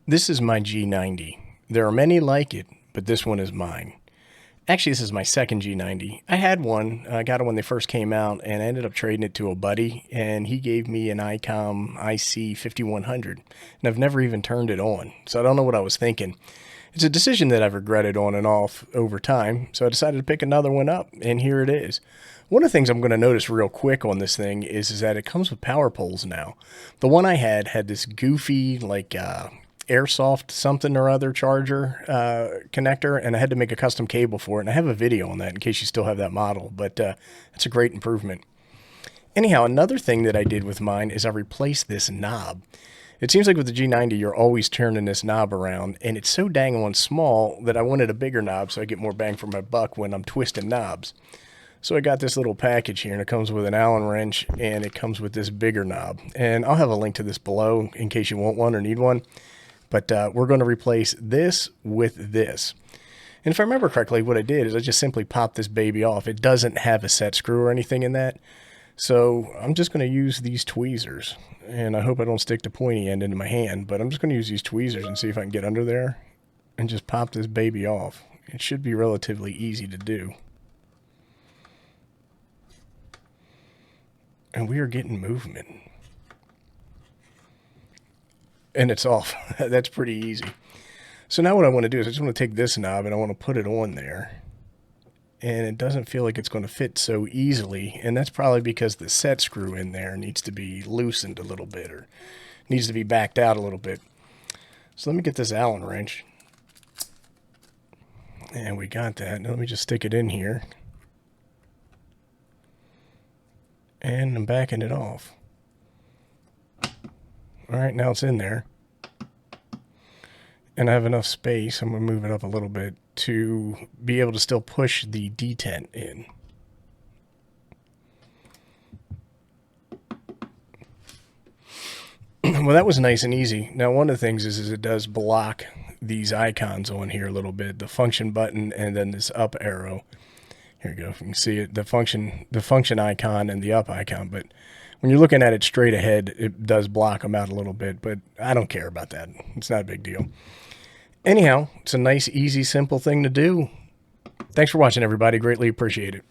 This is my G90. There are many like it, but this one is mine. Actually, this is my second G90. I had one. I got it when they first came out, and I ended up trading it to a buddy, and he gave me an ICOM IC 5100, and I've never even turned it on, so I don't know what I was thinking. It's a decision that I've regretted on and off over time, so I decided to pick another one up, and here it is. One of the things I'm going to notice real quick on this thing is that it comes with power poles now. The one I had this goofy, like, airsoft something or other charger connector, and I had to make a custom cable for it, and I have a video on that in case you still have that model, but it's a great improvement. Anyhow, another thing that I did with mine is I replaced this knob. It seems like with the G90 you're always turning this knob around, and it's so dang on small that I wanted a bigger knob so I get more bang for my buck when I'm twisting knobs. So I got this little package here, and it comes with an Allen wrench, and it comes with this bigger knob, and I'll have a link to this below in case you want one or need one. But we're going to replace this with this. And if I remember correctly, what I did is I just simply popped this baby off. It doesn't have a set screw or anything in that. So I'm just going to use these tweezers. And I hope I don't stick the pointy end into my hand. But I'm just going to use these tweezers and see if I can get under there and just pop this baby off. It should be relatively easy to do. And we are getting movement. And it's off. That's pretty easy. So now what I want to do is I just want to take this knob and I want to put it on there. And it doesn't feel like it's going to fit so easily. And that's probably because the set screw in there needs to be loosened a little bit, or needs to be backed out a little bit. So let me get this Allen wrench. And we got that. Now let me just stick it in here. And I'm backing it off. All right, now it's in there. And I have enough space, I'm going to move it up a little bit to be able to still push the detent in. Well, that was nice and easy. Now, one of the things is it does block these icons on here a little bit. The function button and then this up arrow. Here we go. You can see it, the function icon and the up icon, but when you're looking at it straight ahead, it does block them out a little bit, but I don't care about that. It's not a big deal. Anyhow, it's a nice, easy, simple thing to do. Thanks for watching, everybody. Greatly appreciate it.